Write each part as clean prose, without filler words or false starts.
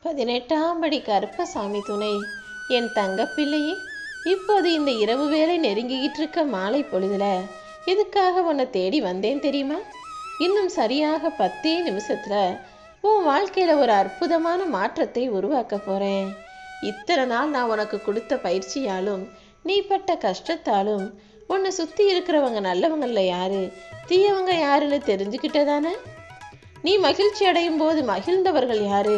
18ஆம் படி கருப்பசாமி துணை. என் தங்கப்பிள்ளையே, இப்போது இந்த இரவு வேளை நெருங்கிக்கிட்டு இருக்க மாலை பொழுதுல எதுக்காக உன்னை தேடி வந்தேன் தெரியுமா? இன்னும் சரியாக 10 நிமிஷத்துல உன் வாழ்க்கையில ஒரு அற்புதமான மாற்றத்தை உருவாக்க போறேன். இத்தனை நாள் நான் உனக்கு கொடுத்த பயிற்சியாலும் நீ பட்ட கஷ்டத்தாலும் உன்னை சுத்தி இருக்கிறவங்க நல்லவங்கள யாரு தீயவங்க யாருன்னு தெரிஞ்சுக்கிட்டதானே? நீ மகிழ்ச்சி அடையும் போது மகிழ்ந்தவர்கள் யாரு,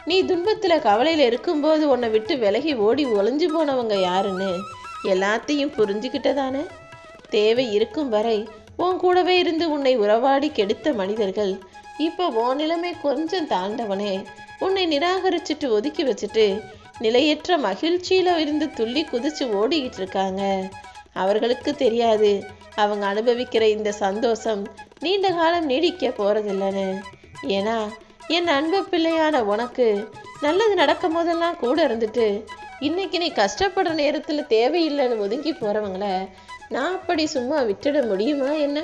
நீ துன்பத்துல கவலையில இருக்கும்போது உன்னை விட்டு விலகி ஓடி ஒளிஞ்சு போனவங்க யாருன்னு எல்லாத்தையும் புரிஞ்சுக்கிட்டதானே? தேவை இருக்கும் வரை உன் கூடவே இருந்து உன்னை உறவாடி கெடுத்த மனிதர்கள் இப்போ உன் நிலைமை கொஞ்சம் தாழ்ந்தவனே உன்னை நிராகரிச்சுட்டு ஒதுக்கி வச்சுட்டு நிலையற்ற மகிழ்ச்சியில இருந்து துள்ளி குதிச்சு ஓடிக்கிட்டு இருக்காங்க. அவர்களுக்கு தெரியாது அவங்க அனுபவிக்கிற இந்த சந்தோஷம் நீண்ட காலம் நீடிக்க போறதில்லைன்னு. ஏன்னா என் அன்பு பிள்ளையான உனக்கு நல்லது நடக்கும் போதெல்லாம் கூட இருந்துட்டு இன்னைக்கு நீ கஷ்டப்படுற நேரத்துல தேவையில்லைன்னு ஒதுங்கி போறவங்கள நான் அப்படி சும்மா விட்டுட முடியுமா என்ன?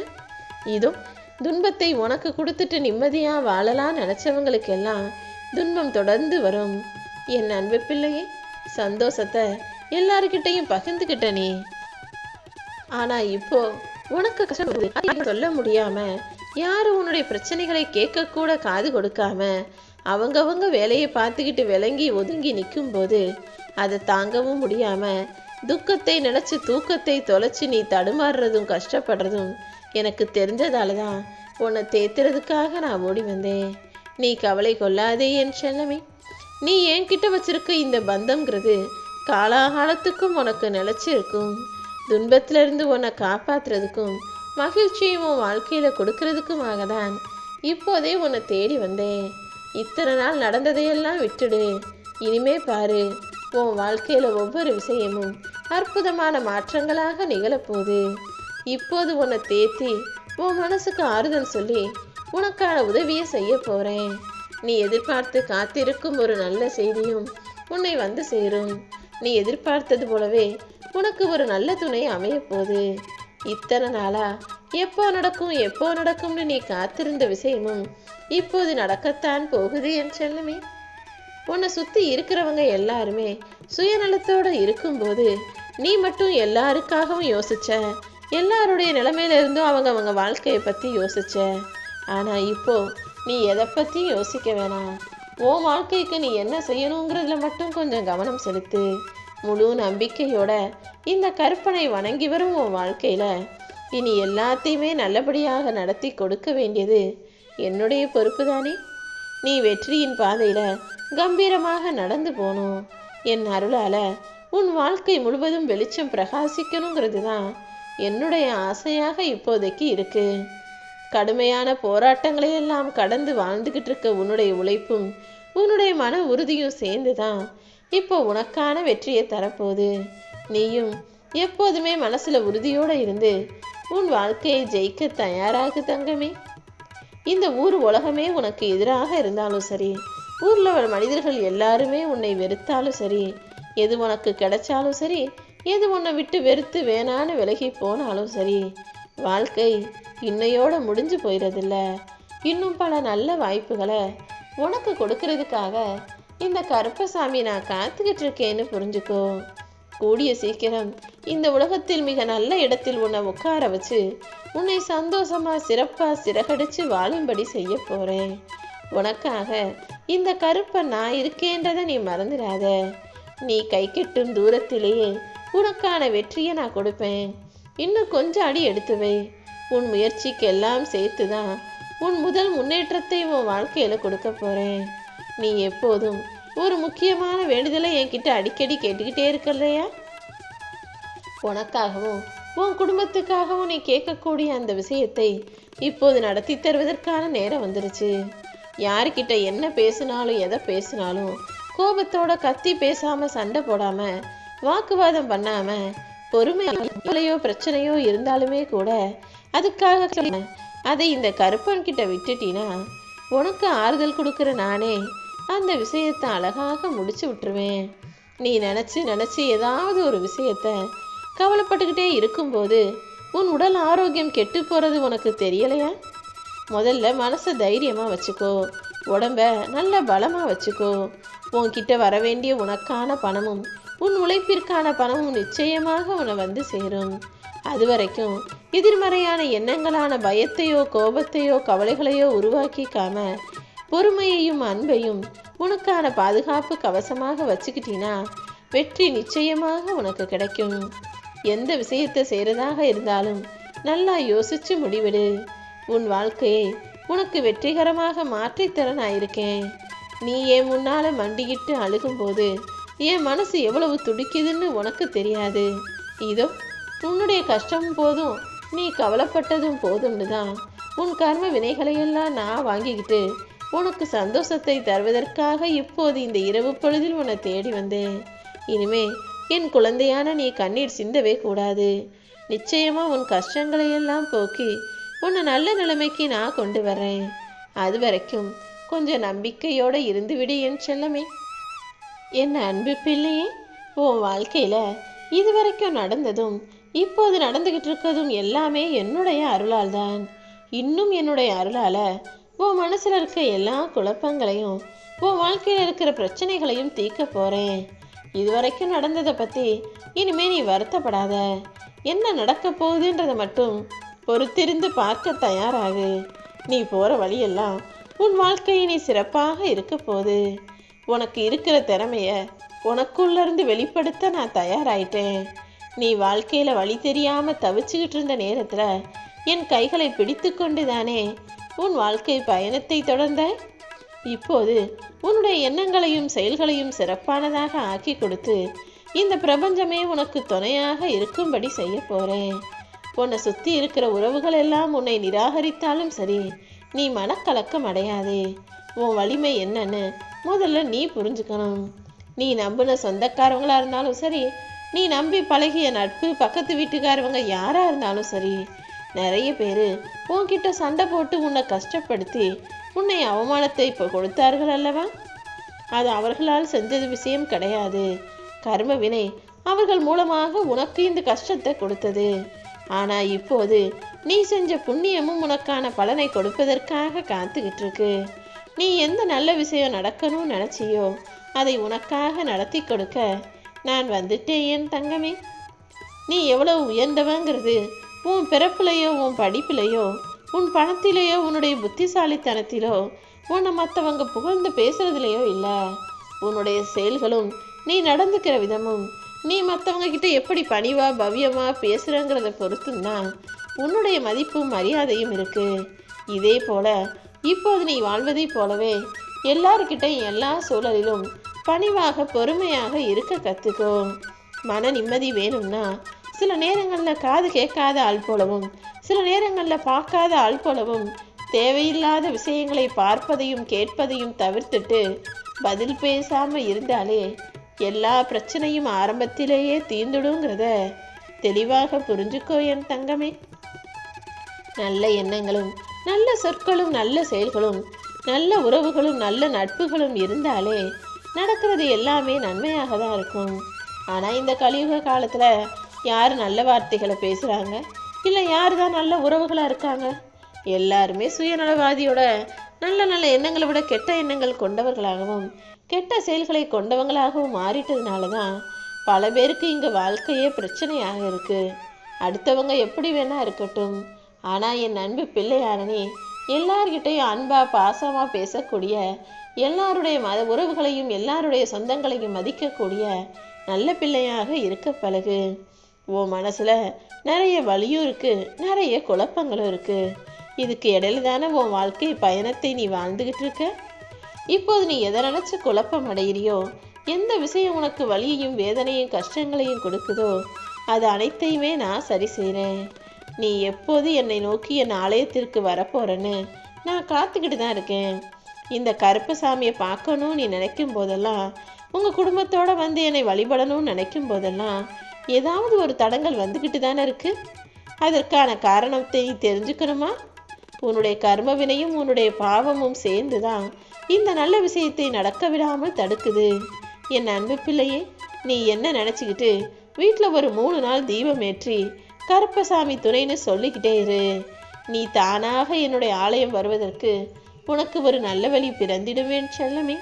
இதோ துன்பத்தை உனக்கு கொடுத்துட்டு நிம்மதியா வாழலாம் நினைச்சவங்களுக்கெல்லாம் துன்பம் தொடர்ந்து வரும். என் அன்பு பிள்ளையே, சந்தோஷத்தை எல்லாருக்கிட்டையும் பகிர்ந்துக்கிட்ட நீ. ஆனா இப்போ உனக்கு கஷ்டம் சொல்ல முடியாம யாரும் உன்னுடைய பிரச்சனைகளை கேட்க கூட காது கொடுக்காம அவங்கவங்க வேலையை பார்த்துக்கிட்டு விளங்கி ஒதுங்கி நிற்கும் போது அதை தாங்கவும் முடியாம துக்கத்தை நினைச்சு தூக்கத்தை தொலைச்சு நீ தடுமாறுறதும் கஷ்டப்படுறதும் எனக்கு தெரிஞ்சதால தான் உன்னை தேத்துறதுக்காக நான் ஓடி வந்தேன். நீ கவலை கொள்ளாதே என் செல்லமே. நீ என்கிட்ட வச்சிருக்க இந்த பந்தம்ங்கிறது காலாகாலத்துக்கும் உனக்கு நிலைச்சிருக்கும். துன்பத்துல இருந்து உன்னை காப்பாத்துறதுக்கும் மகிழ்ச்சியும் உன் வாழ்க்கையில கொடுக்கறதுக்குமாக தான் இப்போதே உன்னை தேடி வந்தேன். இத்தனை நாள் நடந்ததையெல்லாம் விட்டுடு. இனிமே பாரு, உன் வாழ்க்கையில ஒவ்வொரு விஷயமும் அற்புதமான மாற்றங்களாக நிகழப்போகுது. இப்போது உன்னை தேத்தி உன் மனசுக்கு ஆறுதல் சொல்லி உனக்கான உதவியை செய்ய போறேன். நீ எதிர்பார்த்து காத்திருக்கும் ஒரு நல்ல செய்தியும் உன்னை வந்து சேரும். நீ எதிர்பார்த்தது போலவே உனக்கு ஒரு நல்ல துணை அமைய போகுது. இத்தனை நாளா எப்போ நடக்கும்னு நீ காத்திருந்த விஷயமும் இப்போது நடக்கத்தான் போகுது என் செல்லமே. உன்னை சுத்தி இருக்கிறவங்க எல்லாருமே சுயநலத்தோட இருக்கும்போது நீ மட்டும் எல்லாருக்காகவும் யோசிச்ச, எல்லாருடைய நிலைமையில இருந்தும் அவங்க வாழ்க்கையை பத்தி யோசிச்ச. ஆனா இப்போ நீ எதை பத்தி யோசிக்க வேணாம். உன் வாழ்க்கைக்கு நீ என்ன செய்யணுங்கிறதுல மட்டும் கொஞ்சம் கவனம் செலுத்து. முழு நம்பிக்கையோட இந்த கற்பனை வணங்கி வரும் உன் வாழ்க்கையில இனி எல்லாத்தையுமே நல்லபடியாக நடத்தி கொடுக்க வேண்டியது என்னுடைய பொறுப்பு தானே. நீ வெற்றியின் பாதையில கம்பீரமாக நடந்து போகணும். என் அருளால உன் வாழ்க்கை முழுவதும் வெளிச்சம் பிரகாசிக்கணுங்கிறது தான் என்னுடைய ஆசையாக இப்போதைக்கு இருக்கு. கடுமையான போராட்டங்களை எல்லாம் கடந்து வாழ்ந்துகிட்டு இருக்க உன்னுடைய உழைப்பும் உன்னுடைய மன உறுதியும் சேர்ந்துதான் இப்போ உனக்கான வெற்றியை தரப்போகுது. நீயும் எப்போதுமே மனசுல உறுதியோட இருந்து உன் வாழ்க்கையை ஜெயிக்க தயாராகு தங்கமே. இந்த ஊர் உலகமே உனக்கு எதிராக இருந்தாலும் சரி, ஊர்ல உள்ள மனிதர்கள் எல்லாருமே உன்னை வெறுத்தாலும் சரி, எது உனக்கு கிடைச்சாலும் சரி, எது உன்னை விட்டு வெறுத்து வேணான்னு விலகி போனாலும் சரி, வாழ்க்கை இன்னையோட முடிஞ்சு போயிடுறதில்ல. இன்னும் பல நல்ல வாய்ப்புகளை உனக்கு கொடுக்கறதுக்காக இந்த கருப்பசாமி நான் காத்துக்கிட்டு இருக்கேன்னு புரிஞ்சுக்கோ. கூடிய சீக்கிரம் இந்த உலகத்தில் மிக நல்ல இடத்தில் உன்னை உட்கார வச்சு உன்னை சந்தோஷமா சிறப்பா சிறகடிச்சு வாழும்படி செய்ய போறேன். உனக்காக இந்த கருப்பை நான் இருக்கேன்றதை நீ மறந்துடாத. நீ கை கெட்டும் தூரத்திலேயே உனக்கான வெற்றியை நான் கொடுப்பேன். இன்னும் கொஞ்சம் அடி எடுத்து வை. உன் முயற்சிக்கு எல்லாம் சேர்த்துதான் உன் முதல் முன்னேற்றத்தை உன் வாழ்க்கையில கொடுக்க போறேன். நீ எப்போதும் ஒரு முக்கியமான வேண்டுதலை என்கிட்ட அடிக்கடி கேட்டுக்கிட்டே இருக்கலையா? உனக்காகவும் உன் குடும்பத்துக்காகவும் நீ கேட்கக்கூடிய அந்த விஷயத்தை இப்போது நடத்தி தருவதற்கான நேரம் வந்துருச்சு. யாருக்கிட்ட என்ன பேசினாலும் எதை பேசினாலும் கோபத்தோட கத்தி பேசாம சண்டை போடாம வாக்குவாதம் பண்ணாம பொறுமையோ பிரச்சனையோ இருந்தாலுமே கூட அதுக்காக அதை இந்த கருப்பன் கிட்ட விட்டுட்டீனா உனக்கு ஆறுதல் கொடுக்குற நானே அந்த விஷயத்தை அழகாக முடிச்சு விட்டுருவேன். நீ நினைச்சு ஏதாவது ஒரு விஷயத்த கவலைப்பட்டுக்கிட்டே இருக்கும்போது உன் உடல் ஆரோக்கியம் கெட்டு போறது உனக்கு தெரியலையா? முதல்ல மனசை தைரியமா வச்சுக்கோ. உடம்ப நல்ல பலமாக வச்சுக்கோ. உன்கிட்ட வர வேண்டிய உனக்கான பணமும் உன் உழைப்பிற்கான பணமும் நிச்சயமாக உன்னை வந்து சேரும். அது வரைக்கும் எதிர்மறையான எண்ணங்களான பயத்தையோ கோபத்தையோ கவலைகளையோ உருவாக்கிக்காம பொறுமையையும் அன்பையும் உனக்கான பாதுகாப்பு கவசமாக வச்சுக்கிட்டீன்னா வெற்றி நிச்சயமாக உனக்கு கிடைக்கும். எந்த விஷயத்தை செய்கிறதாக இருந்தாலும் நல்லா யோசிச்சு முடிவிடு. உன் வாழ்க்கையை உனக்கு வெற்றிகரமாக மாற்றித்தர நான் இருக்கேன். நீ என் முன்னால மண்டிக்கிட்டு அழுகும்போது என் மனசு எவ்வளவு துடிக்குதுன்னு உனக்கு தெரியாது. இதோ உன்னுடைய கஷ்டம் போதும், நீ கவலைப்பட்டதும் போதும்னு தான் உன் கர்ம வினைகளையெல்லாம் நான் வாங்கிக்கிட்டு உனக்கு சந்தோஷத்தை தருவதற்காக இப்போது இந்த இரவு பொழுதில் உன்னை தேடி வந்தேன். இனிமே என் குழந்தையான நீ கண்ணீர் சிந்தவே கூடாது. நிச்சயமா உன் கஷ்டங்களையெல்லாம் போக்கி உன்னை நல்ல நிலைமைக்கு நான் கொண்டு வரேன். அது வரைக்கும் கொஞ்சம் நம்பிக்கையோடு இருந்துவிடு என் செல்லமே. என் அன்பு பிள்ளையே, உன் வாழ்க்கையில் இதுவரைக்கும் நடந்ததும் இப்போது நடந்துக்கிட்டு இருக்கிறதும் எல்லாமே என்னுடைய அருளால் தான். இன்னும் என்னுடைய அருளால் உன் மனசில் இருக்க எல்லா குழப்பங்களையும் உன் வாழ்க்கையில் இருக்கிற பிரச்சனைகளையும் தீர்க்க போகிறேன். இதுவரைக்கும் நடந்ததை பற்றி இனிமே நீ வருத்தப்படாத. என்ன நடக்க போகுதுன்றதை மட்டும் பொறுத்திருந்து பார்க்க தயாராகு. நீ போகிற வழியெல்லாம் உன் வாழ்க்கையை நீ சிறப்பாக இருக்க போகுது. உனக்கு இருக்கிற திறமைய உனக்குள்ளேருந்து வெளிப்படுத்த நான் தயாராயிட்டேன். நீ வாழ்க்கையில் வழி தெரியாமல் தவிச்சுக்கிட்டு இருந்த நேரத்தில் என் கைகளை பிடித்து கொண்டு தானே உன் வாழ்க்கை பயணத்தை தொடர்ந்த. இப்போது உன்னுடைய எண்ணங்களையும் செயல்களையும் சிறப்பானதாக ஆக்கி கொடுத்து இந்த பிரபஞ்சமே உனக்கு துணையாக இருக்கும்படி செய்ய போகிறேன். உன்னை சுற்றி இருக்கிற உறவுகள் எல்லாம் உன்னை நிராகரித்தாலும் சரி, நீ மனக்கலக்கம் அடையாதே. உன் வலிமை என்னன்னு முதல்ல நீ புரிஞ்சுக்கணும். நீ நம்பின சொந்தக்காரவங்களா இருந்தாலும் சரி, நீ நம்பி பழகிய நட்பு பக்கத்து வீட்டுக்காரவங்க யாராக இருந்தாலும் சரி, நிறைய பேர் உன்கிட்ட சண்டை போட்டு உன்னை கஷ்டப்படுத்தி உன்னை அவமானத்தை இப்போ கொடுத்தார்கள் அல்லவா? அது அவர்களால் செஞ்சது விஷயம் கிடையாது. கர்ம வினை அவர்கள் மூலமாக உனக்கு இந்த கஷ்டத்தை கொடுத்தது. ஆனால் இப்போது நீ செஞ்ச புண்ணியமும் உனக்கான பலனை கொடுப்பதற்காக காத்துக்கிட்டு இருக்கு. நீ எந்த நல்ல விஷயம் நடக்கணும்னு நினச்சியோ அதை உனக்காக நடத்தி கொடுக்க நான் வந்துட்டேன் என் தங்கமே. நீ எவ்வளவு உயர்ந்தவங்கிறது உன் பிறப்பிலையோ உன் படிப்பிலையோ உன் பணத்திலேயோ உன்னுடைய புத்திசாலித்தனத்திலோ உன்னை மற்றவங்க புகழ்ந்து பேசுறதுலையோ இல்லை. உன்னுடைய செயல்களும் நீ நடந்துக்கிற விதமும் நீ மற்றவங்க கிட்ட எப்படி பணிவா பவ்யமா பேசுறங்கிறத பொறுத்துந்தான் உன்னுடைய மதிப்பும் மரியாதையும் இருக்கு. இதே போல இப்போது நீ வாழ்வதை போலவே எல்லாருக்கிட்டையும் எல்லா சூழலிலும் பணிவாக பொறுமையாக இருக்க கற்றுக்கோ. மன நிம்மதி வேணும்னா சில நேரங்களில் காது கேட்காத ஆள் போலவும் சில நேரங்களில் பார்க்காத ஆள் போலவும் தேவையில்லாத விஷயங்களை பார்ப்பதையும் கேட்பதையும் தவிர்த்துட்டு பதில் பேசாமல் இருந்தாலே எல்லா பிரச்சனையும் ஆரம்பத்திலேயே தீர்ந்துடுங்கிறத தெளிவாக புரிஞ்சுக்கோ என் தங்கமே. நல்ல எண்ணங்களும் நல்ல சொற்களும் நல்ல செயல்களும் நல்ல உறவுகளும் நல்ல நட்புகளும் இருந்தாலே நடக்கிறது எல்லாமே நன்மையாக தான் இருக்கும். ஆனால் இந்த கலியுக காலத்தில் யார் நல்ல வார்த்தைகளை பேசுகிறாங்க, இல்லை யார் தான் நல்ல உறவுகளாக இருக்காங்க? எல்லாருமே சுயநலவாதியோட நல்ல நல்ல எண்ணங்களை விட கெட்ட எண்ணங்கள் கொண்டவர்களாகவும் கெட்ட செயல்களை கொண்டவங்களாகவும் மாறிட்டதுனால தான் பல பேருக்கு இங்கே வாழ்க்கையே பிரச்சனையாக இருக்குது. அடுத்தவங்க எப்படி வேணா இருக்கட்டும், ஆனால் என் அன்பு பிள்ளையான நீ எல்லார்கிட்டையும் அன்பாக பாசமாக பேசக்கூடிய, எல்லாருடைய உறவுகளையும் எல்லாருடைய சொந்தங்களையும் மதிக்கக்கூடிய நல்ல பிள்ளையாக இருக்க பழகு. உன் மனசில் நிறைய வலியும் இருக்குது, நிறைய குழப்பங்களும் இருக்குது. இதுக்கு இடையில தானே உன் வாழ்க்கை பயணத்தை நீ வாழ்ந்துக்கிட்டு இருக்க. இப்போது நீ எதை நினச்சி குழப்பம் அடைகிறியோ, எந்த விஷயம் உனக்கு வலியையும் வேதனையும் கஷ்டங்களையும் கொடுக்குதோ அது அனைத்தையுமே நான் சரி செய்கிறேன். நீ எப்போது என்னை நோக்கி என் ஆலயத்திற்கு வரப்போறேன்னு நான் காத்துக்கிட்டு தான் இருக்கேன். இந்த கருப்பசாமியை பார்க்கணும்னு நீ நினைக்கும் போதெல்லாம், உங்கள் குடும்பத்தோடு வந்து என்னை வழிபடணும்னு நினைக்கும் போதெல்லாம் ஏதாவது ஒரு தடங்கள் வந்துக்கிட்டு தானே இருக்குது. அதற்கான காரணத்தை தெரிஞ்சுக்கணுமா? உன்னுடைய கர்ம வினையும் உன்னுடைய பாவமும் சேர்ந்து தான் இந்த நல்ல விஷயத்தை நடக்க விடாமல் தடுக்குது. என் அன்பு பிள்ளையே, நீ என்ன நினச்சிக்கிட்டு வீட்டில் ஒரு 3 நாள் தீபம் ஏற்றி கருப்பசாமி துணைன்னு சொல்லிக்கிட்டே இரு. நீ தானாக என்னுடைய ஆலயம் வருவதற்கு உனக்கு ஒரு நல்ல வழி பிறந்திடுவேன் செல்லமே.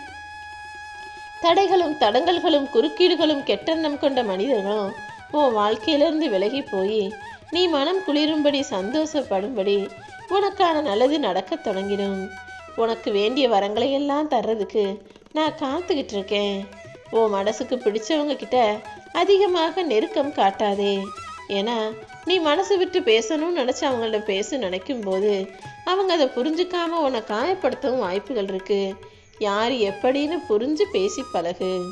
தடைகளும் தடங்கல்களும் குறுக்கீடுகளும் கெட்டெண்ணம் கொண்ட மனிதர்களும் உன் வாழ்க்கையிலிருந்து விலகி போய் நீ மனம் குளிரும்படி சந்தோஷப்படும்படி உனக்கான நல்லது நடக்க தொடங்கிடும். உனக்கு வேண்டிய வரங்களை எல்லாம் தர்றதுக்கு நான் காத்துக்கிட்டு இருக்கேன். உன் மனசுக்கு பிடிச்சவங்க கிட்ட அதிகமாக நெருக்கம் காட்டாதே. ஏன்னா நீ மனசு விட்டு பேசணும்னு நினச்சி அவங்கள்ட்ட பேச நினைக்கும் போது அவங்க அதை புரிஞ்சுக்காம உன்னை காயப்படுத்தவும் வாய்ப்புகள் இருக்கு. யார் எப்படின்னு புரிஞ்சு பேசி பழகு.